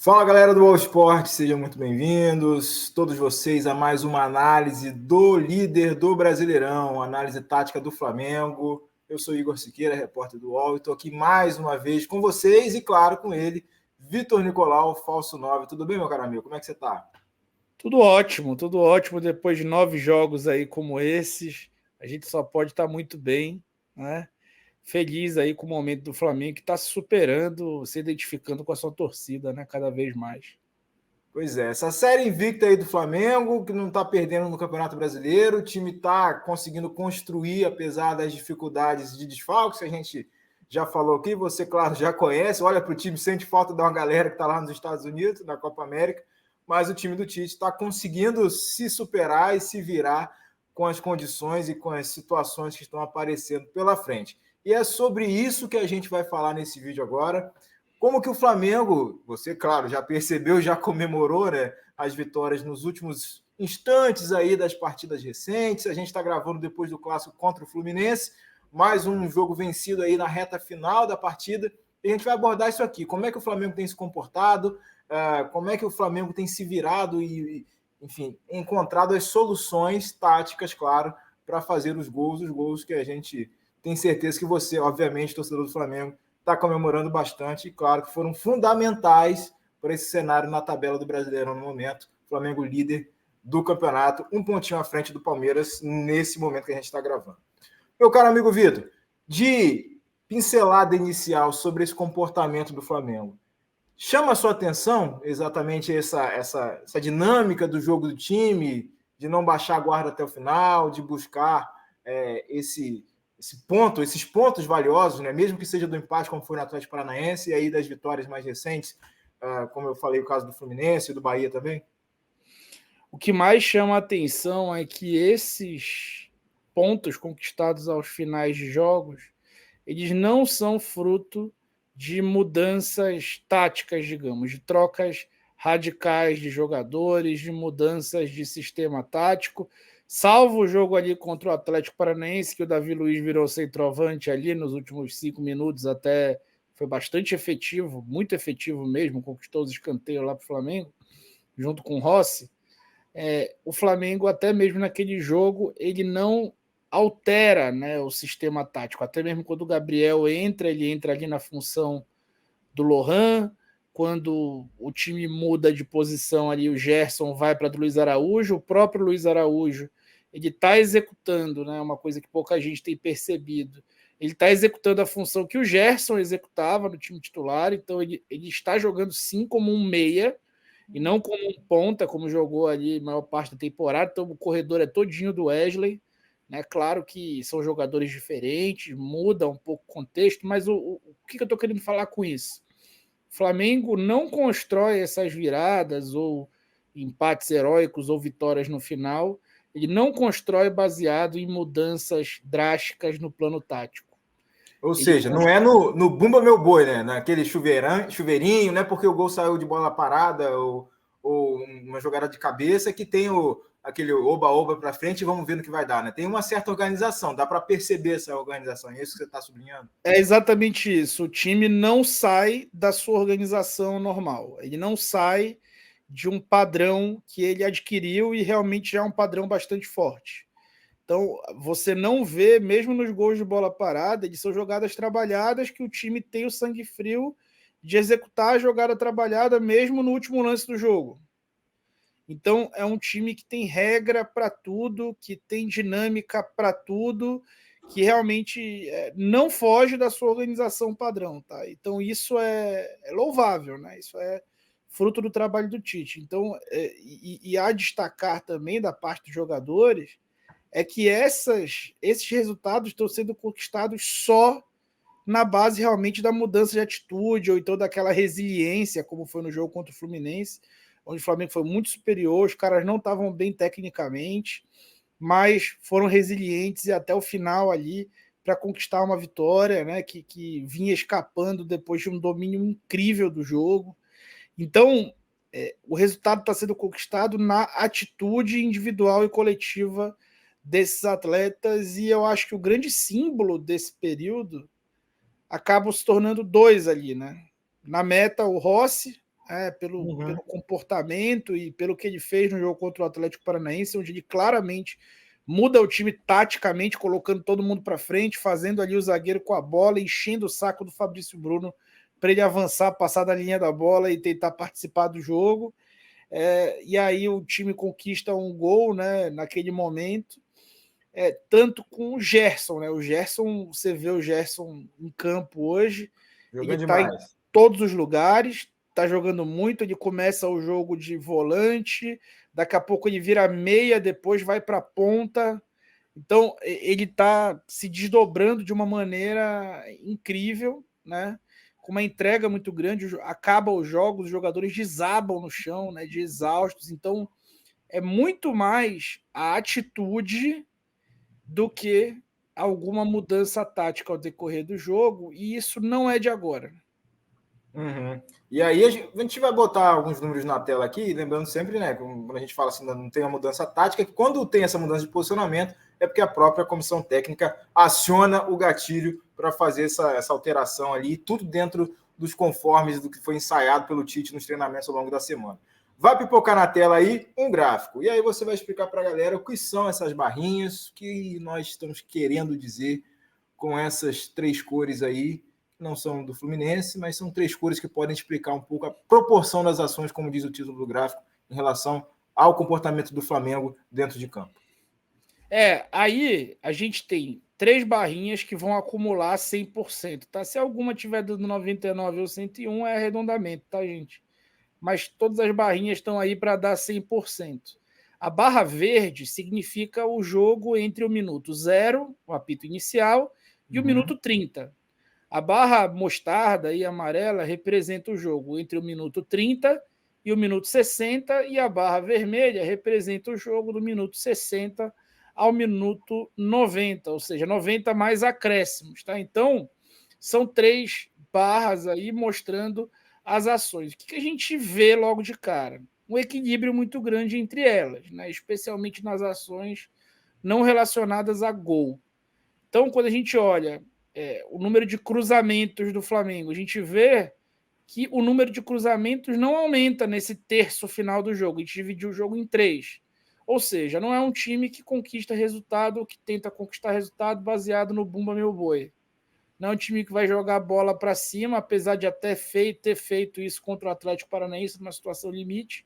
Fala galera do All Sport, sejam muito bem-vindos, todos vocês, a mais uma análise do líder do Brasileirão, análise tática do Flamengo. Eu sou Igor Siqueira, repórter do UOL, e estou aqui mais uma vez com vocês e, claro, com ele, Vitor Nicolau, falso 9. Tudo bem, meu caro amigo? Como é que você está? Tudo ótimo, tudo ótimo. Depois de 9 jogos aí como esses, a gente só pode estar muito bem, né? Feliz aí com o momento do Flamengo, que está se superando, se identificando com a sua torcida, né? Cada vez mais. Pois é, essa série invicta aí do Flamengo, que não está perdendo no Campeonato Brasileiro, o time está conseguindo construir, apesar das dificuldades de desfalques, que a gente já falou aqui, você, claro, já conhece, olha para o time, sente falta de uma galera que está lá nos Estados Unidos, na Copa América, mas o time do Tite está conseguindo se superar e se virar com as condições e com as situações que estão aparecendo pela frente. E é sobre isso que a gente vai falar nesse vídeo agora. Como que o Flamengo, você, claro, já percebeu, já comemorou, né, as vitórias nos últimos instantes aí das partidas recentes. A gente está gravando depois do clássico contra o Fluminense, mais um jogo vencido aí na reta final da partida. E a gente vai abordar isso aqui. Como é que o Flamengo tem se comportado, como é que o Flamengo tem se virado e, enfim, encontrado as soluções táticas, claro, para fazer os gols que a gente tem certeza que você, obviamente, torcedor do Flamengo, está comemorando bastante, e claro que foram fundamentais para esse cenário na tabela do Brasileirão no momento. Flamengo líder do campeonato, um pontinho à frente do Palmeiras nesse momento que a gente está gravando. Meu caro amigo Vitor, de pincelada inicial sobre esse comportamento do Flamengo, chama a sua atenção exatamente essa dinâmica do jogo do time, de não baixar a guarda até o final, de buscar esses pontos valiosos, né? Mesmo que seja do empate, como foi no Atlético Paranaense, e aí das vitórias mais recentes, como eu falei, o caso do Fluminense e do Bahia também? O que mais chama a atenção é que esses pontos conquistados aos finais de jogos, eles não são fruto de mudanças táticas, digamos, de trocas radicais de jogadores, de mudanças de sistema tático, salvo o jogo ali contra o Atlético Paranaense, que o Davi Luiz virou centroavante ali nos últimos 5 minutos, até foi bastante efetivo, muito efetivo mesmo, conquistou os escanteios lá para o Flamengo, junto com o Rossi. O Flamengo, até mesmo naquele jogo, ele não altera, né, o sistema tático. Até mesmo quando o Gabriel entra, ele entra ali na função do Lohan. Quando o time muda de posição ali, o Gerson vai para o Luiz Araújo. O próprio Luiz Araújo, ele está executando, né, uma coisa que pouca gente tem percebido. Ele está executando a função que o Gerson executava no time titular. Então ele está jogando sim como um meia, e não como um ponta, como jogou ali a maior parte da temporada. Então o corredor é todinho do Wesley, né? Claro que são jogadores diferentes, muda um pouco o contexto, mas o que eu estou querendo falar com isso? O Flamengo não constrói essas viradas ou empates heróicos ou vitórias no final, ele não constrói baseado em mudanças drásticas no plano tático. Ou seja, não é no Bumba Meu Boi, né? Naquele chuveirinho, não é porque o gol saiu de bola parada ou uma jogada de cabeça que tem aquele oba-oba para frente e vamos ver no que vai dar, né? Tem uma certa organização, dá para perceber essa organização, é isso que você está sublinhando? É exatamente isso. O time não sai da sua organização normal. Ele não sai de um padrão que ele adquiriu e realmente já é um padrão bastante forte. Então, você não vê, mesmo nos gols de bola parada, eles são jogadas trabalhadas que o time tem o sangue frio de executar a jogada trabalhada mesmo no último lance do jogo. Então, é um time que tem regra para tudo, que tem dinâmica para tudo, que realmente não foge da sua organização padrão. Tá? Então, isso é louvável, né? Isso é fruto do trabalho do Tite. Então, e a destacar também da parte dos jogadores é que esses resultados estão sendo conquistados só na base realmente da mudança de atitude ou então daquela resiliência, como foi no jogo contra o Fluminense, onde o Flamengo foi muito superior, os caras não estavam bem tecnicamente, mas foram resilientes e até o final ali para conquistar uma vitória, né, que vinha escapando depois de um domínio incrível do jogo. Então, o resultado está sendo conquistado na atitude individual e coletiva desses atletas, e eu acho que o grande símbolo desse período acabam se tornando dois ali, né? Na meta, o Rossi, pelo comportamento e pelo que ele fez no jogo contra o Atlético Paranaense, onde ele claramente muda o time taticamente, colocando todo mundo para frente, fazendo ali o zagueiro com a bola, enchendo o saco do Fabrício Bruno para ele avançar, passar da linha da bola e tentar participar do jogo. E aí o time conquista um gol, né, naquele momento, tanto com o Gerson, né? O Gerson, você vê o Gerson em campo hoje, Jogando ele está em todos os lugares, está jogando muito, ele começa o jogo de volante, daqui a pouco ele vira meia, depois vai para a ponta. Então, ele está se desdobrando de uma maneira incrível, né? Com uma entrega muito grande, acaba os jogos, os jogadores desabam no chão, né? De exaustos. Então, é muito mais a atitude do que alguma mudança tática ao decorrer do jogo, e isso não é de agora. E aí a gente vai botar alguns números na tela aqui, lembrando sempre, né, quando a gente fala assim, não tem uma mudança tática, que quando tem essa mudança de posicionamento é porque a própria comissão técnica aciona o gatilho para fazer essa alteração ali, tudo dentro dos conformes do que foi ensaiado pelo Tite nos treinamentos ao longo da semana. Vai pipocar na tela aí um gráfico, e aí você vai explicar para a galera o que são essas barrinhas, que nós estamos querendo dizer com essas três cores aí, não são do Fluminense, mas são três cores que podem explicar um pouco a proporção das ações, como diz o título do gráfico, em relação ao comportamento do Flamengo dentro de campo. Aí a gente tem três barrinhas que vão acumular 100%, tá? Se alguma tiver dando 99 ou 101, é arredondamento, tá, gente? Mas todas as barrinhas estão aí para dar 100%. A barra verde significa o jogo entre o minuto 0, o apito inicial, e o minuto 30. A barra mostarda e amarela representa o jogo entre o minuto 30 e o minuto 60, e a barra vermelha representa o jogo do minuto 60 ao minuto 90, ou seja, 90 mais acréscimos, tá? Então, são três barras aí mostrando as ações. O que a gente vê logo de cara? Um equilíbrio muito grande entre elas, né? Especialmente nas ações não relacionadas a gol. Então, quando a gente olha o número de cruzamentos do Flamengo, a gente vê que o número de cruzamentos não aumenta nesse terço final do jogo. A gente dividiu o jogo em 3. Ou seja, não é um time que conquista resultado ou que tenta conquistar resultado baseado no Bumba Meu Boi. Não é um time que vai jogar a bola para cima, apesar de até ter feito isso contra o Atlético Paranaense numa situação limite,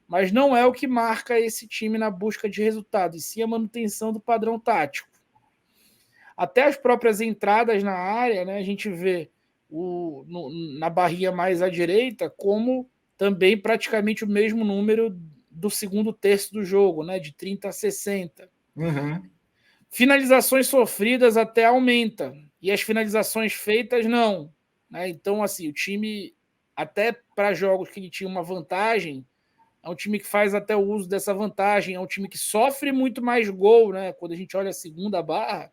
mas não é o que marca esse time na busca de resultado, e sim a manutenção do padrão tático. Até as próprias entradas na área, né, a gente vê na barrinha mais à direita como também praticamente o mesmo número do segundo terço do jogo, né, de 30 a 60. Finalizações sofridas até aumenta, e as finalizações feitas não. Né? Então, assim, o time, até para jogos que ele tinha uma vantagem, é um time que faz até o uso dessa vantagem, é um time que sofre muito mais gol, né? Quando a gente olha a segunda barra,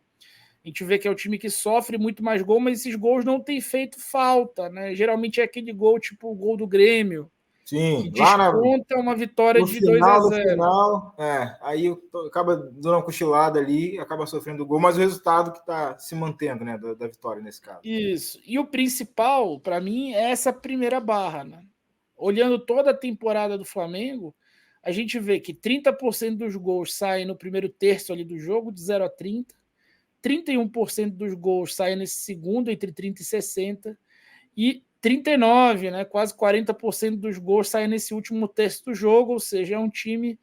a gente vê que é um time que sofre muito mais gol, mas esses gols não têm feito falta, né? Geralmente é aquele gol, tipo o gol do Grêmio, sim, que desconta uma vitória de 2-0. No final, aí acaba dando uma cochilada ali, acaba sofrendo gol, mas o resultado que está se mantendo, né, da vitória nesse caso. Isso. E o principal, para mim, é essa primeira barra, né? Olhando toda a temporada do Flamengo, a gente vê que 30% dos gols saem no primeiro terço ali do jogo, de 0 a 30, 31% dos gols saem nesse segundo, entre 30 e 60, e 39%, né, quase 40% dos gols saem nesse último terço do jogo, ou seja, é um time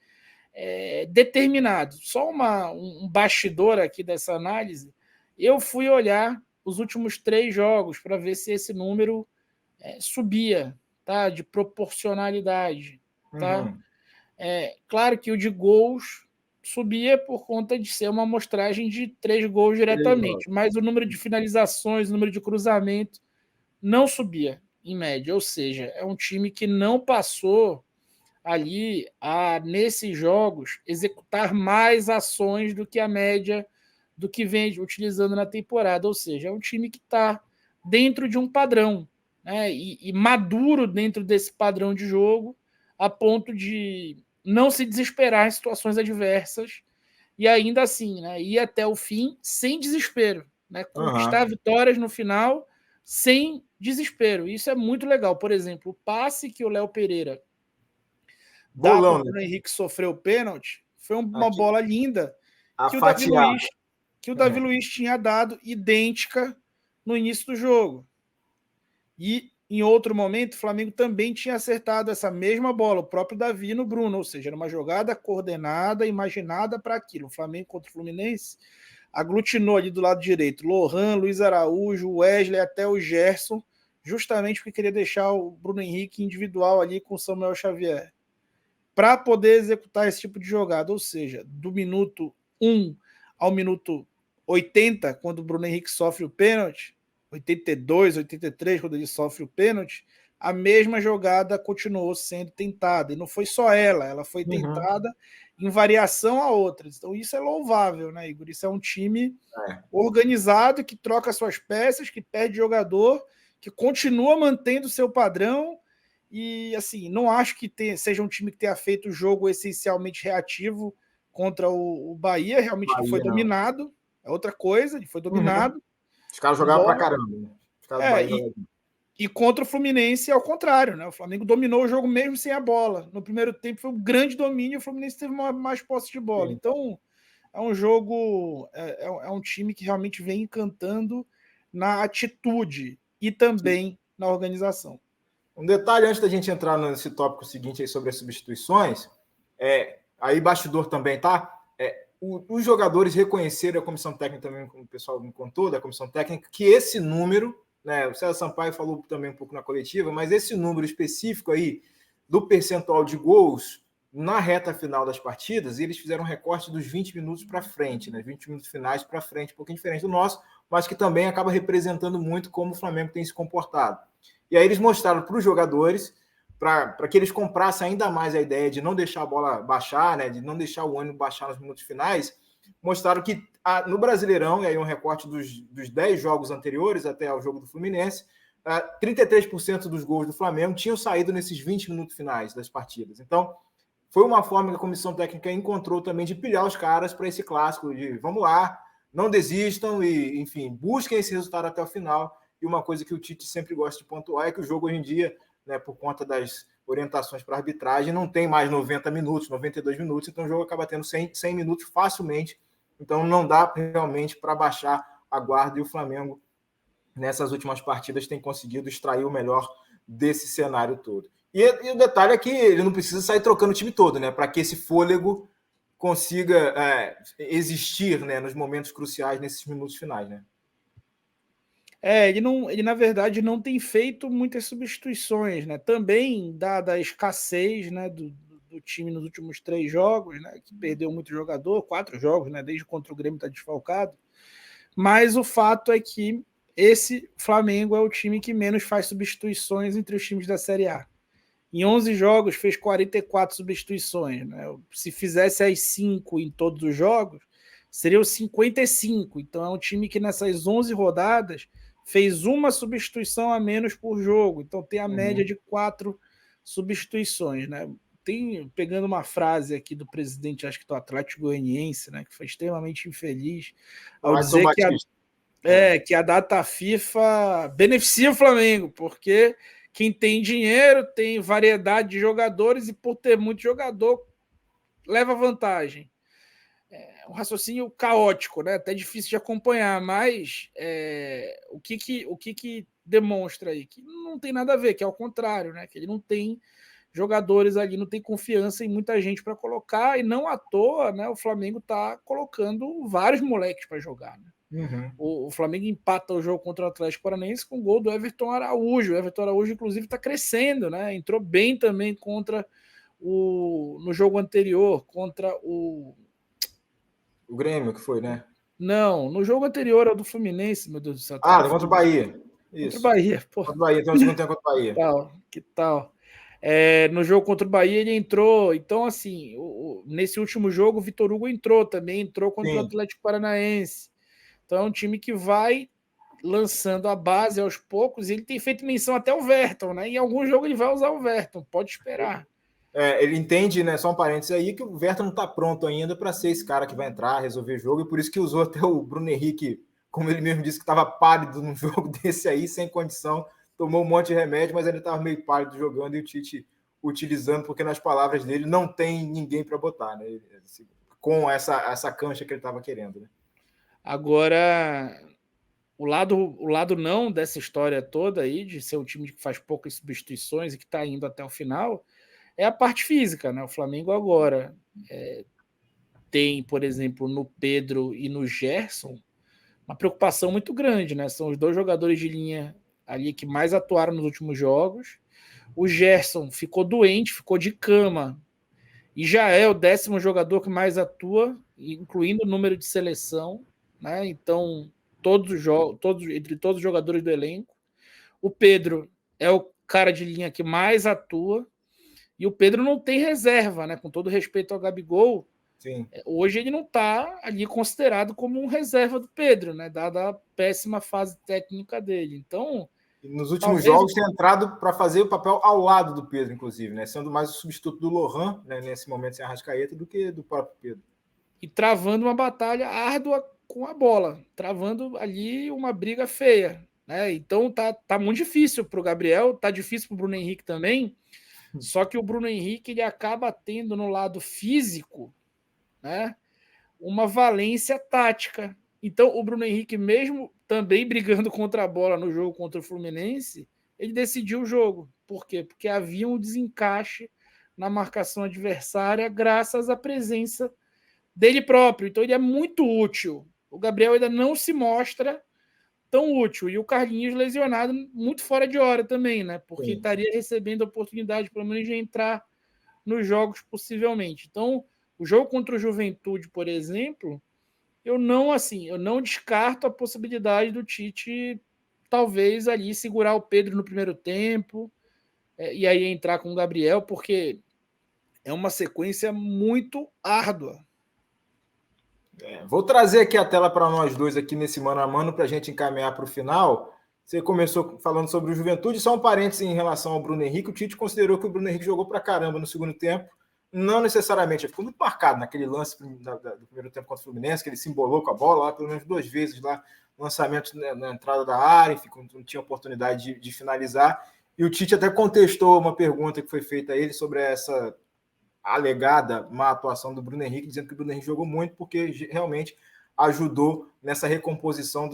determinado. Só um bastidor aqui dessa análise, eu fui olhar os últimos 3 jogos para ver se esse número subia, tá? De proporcionalidade, tá? Claro que o de gols subia por conta de ser uma amostragem de 3 gols diretamente, mas o número de finalizações, o número de cruzamento não subia, em média. Ou seja, é um time que não passou ali a, nesses jogos, executar mais ações do que a média do que vem utilizando na temporada. Ou seja, é um time que está dentro de um padrão, né? E maduro dentro desse padrão de jogo, a ponto de não se desesperar em situações adversas e ainda assim, né, ir até o fim sem desespero, né? Conquistar vitórias no final sem desespero. Isso é muito legal. Por exemplo, o passe que o Léo Pereira dá Bolão, para o né? Henrique sofrer o pênalti foi uma Aqui, bola linda a que o Davi fatiada. Luiz, tinha dado idêntica no início do jogo. E em outro momento, o Flamengo também tinha acertado essa mesma bola, o próprio Davi no Bruno, ou seja, era uma jogada coordenada, imaginada para aquilo. O Flamengo contra o Fluminense aglutinou ali do lado direito Lohan, Luiz Araújo, Wesley, até o Gerson, justamente porque queria deixar o Bruno Henrique individual ali com o Samuel Xavier, para poder executar esse tipo de jogada, ou seja, do minuto 1 ao minuto 80, quando o Bruno Henrique sofre o pênalti, 82, 83, quando ele sofre o pênalti, a mesma jogada continuou sendo tentada. E não foi só ela foi tentada em variação a outras. Então isso é louvável, né, Igor? Isso é um time organizado, que troca suas peças, que perde jogador, que continua mantendo o seu padrão. E assim, não acho que seja um time que tenha feito o jogo essencialmente reativo contra o Bahia. Realmente ele foi dominado. É outra coisa, ele foi dominado. Os caras jogavam pra caramba. Né? Os caras do Bahia e contra o Fluminense, ao contrário, né? O Flamengo dominou o jogo mesmo sem a bola. No primeiro tempo foi um grande domínio, o Fluminense teve mais posse de bola. Sim. Então, é um jogo, é um time que realmente vem encantando na atitude e também na organização. Um detalhe antes da gente entrar nesse tópico seguinte aí sobre as substituições, aí bastidor também, tá? Os jogadores reconheceram, a comissão técnica também, como o pessoal me contou, da comissão técnica, que esse número, né, o César Sampaio falou também um pouco na coletiva, mas esse número específico aí do percentual de gols na reta final das partidas, eles fizeram um recorte dos 20 minutos para frente, né, 20 minutos finais para frente, um pouquinho diferente do nosso, mas que também acaba representando muito como o Flamengo tem se comportado. E aí eles mostraram para os jogadores, para que eles comprassem ainda mais a ideia de não deixar a bola baixar, né, de não deixar o ânimo baixar nos minutos finais, mostraram que no Brasileirão, e aí um recorte dos 10 jogos anteriores até ao jogo do Fluminense, 33% dos gols do Flamengo tinham saído nesses 20 minutos finais das partidas. Então, foi uma forma que a comissão técnica encontrou também de pilhar os caras para esse clássico de vamos lá, não desistam e, enfim, busquem esse resultado até o final. E uma coisa que o Tite sempre gosta de pontuar é que o jogo hoje em dia, né, por conta das orientações para a arbitragem, não tem mais 90 minutos, 92 minutos, então o jogo acaba tendo 100 minutos facilmente. Então não dá realmente para baixar a guarda, e o Flamengo, nessas últimas partidas, tem conseguido extrair o melhor desse cenário todo. E o detalhe é que ele não precisa sair trocando o time todo, né, para que esse fôlego consiga existir, né, nos momentos cruciais, nesses minutos finais, né? Ele na verdade não tem feito muitas substituições, né? Também dada a escassez, né, do time nos últimos 3 jogos, né, que perdeu muito jogador, 4 jogos, né, desde contra o Grêmio está desfalcado. Mas o fato é que esse Flamengo é o time que menos faz substituições entre os times da Série A. Em 11 jogos fez 44 substituições, né? Se fizesse as 5 em todos os jogos, seriam 55. Então é um time que nessas 11 rodadas fez uma substituição a menos por jogo. Então tem a média de 4 substituições, né? Pegando uma frase aqui do presidente, acho que do Atlético Goianiense, né, que foi extremamente infeliz ao dizer que a data FIFA beneficia o Flamengo, porque quem tem dinheiro tem variedade de jogadores e por ter muito jogador leva vantagem. É um raciocínio caótico, né? Até difícil de acompanhar, mas o que demonstra aí? Que não tem nada a ver, que é ao contrário, né? Que ele não tem jogadores ali, não tem confiança em muita gente para colocar, e não à toa, né, o Flamengo está colocando vários moleques para jogar. Né? O Flamengo empata o jogo contra o Atlético Paranaense com o gol do Everton Araújo. O Everton Araújo, inclusive, está crescendo, né? Entrou bem também no jogo anterior, contra o Grêmio, que foi, né? Não, no jogo anterior ao do Fluminense, meu Deus do céu. Contra o Bahia. Isso. Contra o Bahia, pô. Contra o Bahia, então o segundo tempo contra o Bahia. Que tal? No jogo contra o Bahia ele entrou. Então, assim, nesse último jogo o Vitor Hugo entrou contra o Atlético Paranaense. Então é um time que vai lançando a base aos poucos, e ele tem feito menção até o Verton, né? Em algum jogo ele vai usar o Verton, pode esperar. Ele entende, né, só um parênteses aí, que o Verton não está pronto ainda para ser esse cara que vai entrar, resolver o jogo, e por isso que usou até o Bruno Henrique, como ele mesmo disse, que estava pálido num jogo desse aí, sem condição. tomou um monte de remédio, mas ele estava meio pálido jogando e o Tite utilizando, porque nas palavras dele não tem ninguém para botar, né? Com essa cancha que ele estava querendo, né? Agora, o lado não dessa história toda aí, de ser um time que faz poucas substituições e que está indo até o final, é a parte física, né? O Flamengo agora tem, por exemplo, no Pedro e no Gerson, uma preocupação muito grande, né? São os dois jogadores de linha ali que mais atuaram nos últimos jogos. O Gerson ficou doente, ficou de cama, e já é o 10º jogador que mais atua, incluindo o número de seleção, né? Então, entre todos os jogadores do elenco. O Pedro é o cara de linha que mais atua, e o Pedro não tem reserva, né? Com todo respeito ao Gabigol, Sim. Hoje ele não está ali considerado como um reserva do Pedro, né? Dada a péssima fase técnica dele. Então, nos últimos jogos tem entrado para fazer o papel ao lado do Pedro, inclusive, né? Sendo mais o substituto do Lohan, né? Nesse momento sem Arrascaeta, do que do próprio Pedro. E travando uma batalha árdua com a bola, travando ali uma briga feia, né? Então tá muito difícil para o Gabriel, tá difícil para o Bruno Henrique também. Só que o Bruno Henrique ele acaba tendo no lado físico, né, uma valência tática. Então, o Bruno Henrique, mesmo também brigando contra a bola no jogo contra o Fluminense, ele decidiu o jogo. Por quê? Porque havia um desencaixe na marcação adversária graças à presença dele próprio. Então, ele é muito útil. O Gabriel ainda não se mostra tão útil. E o Carlinhos lesionado muito fora de hora também, né? Porque estaria recebendo a oportunidade, pelo menos, de entrar nos jogos possivelmente. Então, o jogo contra o Juventude, por exemplo, eu não descarto a possibilidade do Tite talvez ali segurar o Pedro no primeiro tempo e aí entrar com o Gabriel, porque é uma sequência muito árdua. Vou trazer aqui a tela para nós dois aqui nesse mano a mano para a gente encaminhar para o final. Você começou falando sobre o Juventude, só um parênteses em relação ao Bruno Henrique. O Tite considerou que o Bruno Henrique jogou para caramba no segundo tempo. Não necessariamente, ficou muito marcado naquele lance do primeiro tempo contra o Fluminense, que ele se embolou com a bola lá pelo menos 2 vezes lá, lançamento na entrada da área, enfim, não tinha oportunidade de finalizar. E o Tite até contestou uma pergunta que foi feita a ele sobre essa alegada má atuação do Bruno Henrique, dizendo que o Bruno Henrique jogou muito porque realmente ajudou nessa recomposição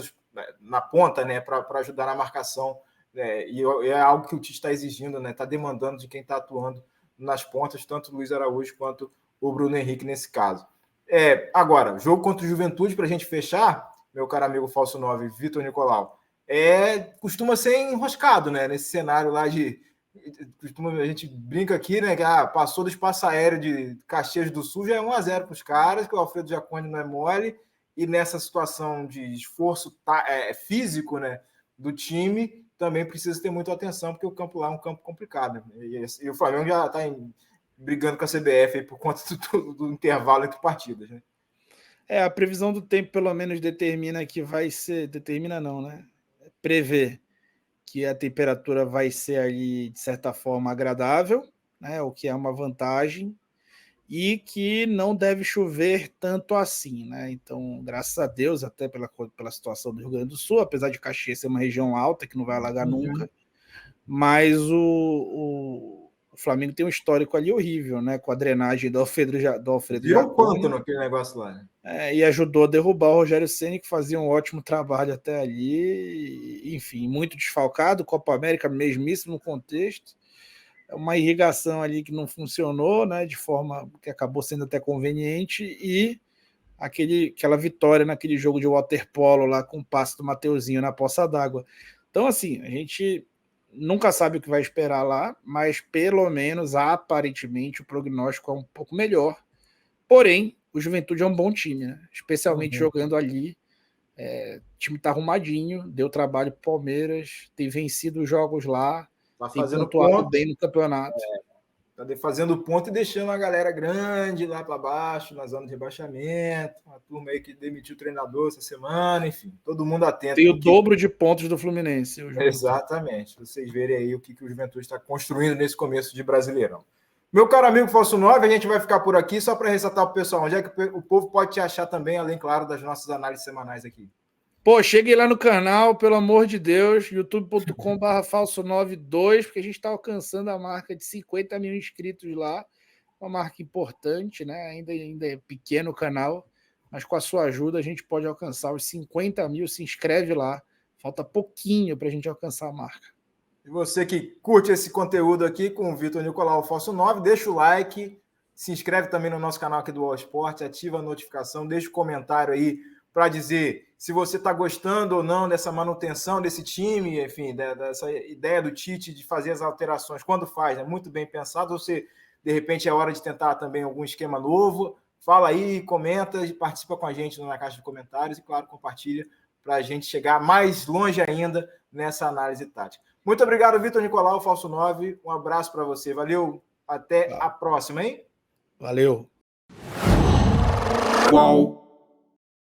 na ponta, né, para ajudar na marcação, né, e é algo que o Tite está exigindo, né, está demandando de quem está atuando nas pontas, tanto o Luiz Araújo quanto o Bruno Henrique nesse caso. Agora, jogo contra o Juventude, para a gente fechar, meu caro amigo falso 9, Vitor Nicolau, costuma ser enroscado, né, nesse cenário lá de... A gente brinca aqui, né, que passou do espaço aéreo de Caxias do Sul, já é 1-0 para os caras, que o Alfredo Jaconi não é mole, e nessa situação de esforço físico, né, do time, também precisa ter muita atenção, porque o campo lá é um campo complicado. Né? E o Flamengo já está brigando com a CBF aí por conta do intervalo entre partidas. Né? A previsão do tempo, pelo menos, determina que vai ser... Determina não, né? Prevê que a temperatura vai ser ali, de certa forma, agradável, né? O que é uma vantagem, e que não deve chover tanto assim, né? Então, graças a Deus, até pela situação do Rio Grande do Sul, apesar de Caxias ser uma região alta, que não vai alagar nunca, mas o Flamengo tem um histórico ali horrível, né? Com a drenagem do Alfredo Virou pântano aquele negócio lá, né? E ajudou a derrubar o Rogério Ceni, que fazia um ótimo trabalho até ali, enfim, muito desfalcado, Copa América mesmíssimo contexto, uma irrigação ali que não funcionou, né, de forma que acabou sendo até conveniente, e aquela vitória naquele jogo de waterpolo lá com o passe do Mateuzinho na poça d'água. Então, assim, a gente nunca sabe o que vai esperar lá, mas pelo menos, aparentemente, o prognóstico é um pouco melhor. Porém, o Juventude é um bom time, né? Especialmente jogando ali. O time tá arrumadinho, deu trabalho pro Palmeiras, tem vencido os jogos lá, tá tem fazendo pontuado ponto bem no campeonato. Tá fazendo ponto e deixando a galera grande lá para baixo, na zona de rebaixamento, uma turma aí que demitiu o treinador essa semana, enfim, todo mundo atento. Tem o dobro de pontos do Fluminense. Exatamente, vocês verem aí o que o Juventude está construindo nesse começo de Brasileirão. Meu caro amigo Falso 9, a gente vai ficar por aqui só para ressaltar para o pessoal onde é que o povo pode te achar também, além, claro, das nossas análises semanais aqui. Pô, cheguem lá no canal, pelo amor de Deus, youtube.com/falso92, porque a gente está alcançando a marca de 50 mil inscritos lá. Uma marca importante, né? Ainda é pequeno o canal, mas com a sua ajuda a gente pode alcançar os 50 mil. Se inscreve lá. Falta pouquinho para a gente alcançar a marca. E você que curte esse conteúdo aqui com o Vitor Nicolau Falso 9, deixa o like, se inscreve também no nosso canal aqui do All Sport, ativa a notificação, deixa o comentário aí para dizer se você está gostando ou não dessa manutenção desse time, enfim, dessa ideia do Tite de fazer as alterações quando faz, é muito bem pensado, ou se de repente é hora de tentar também algum esquema novo. Fala aí, comenta, participa com a gente na caixa de comentários e, claro, compartilha para a gente chegar mais longe ainda nessa análise tática. Muito obrigado, Vitor Nicolau, Falso 9. Um abraço para você. Valeu. Até a próxima, hein? Valeu. Qual?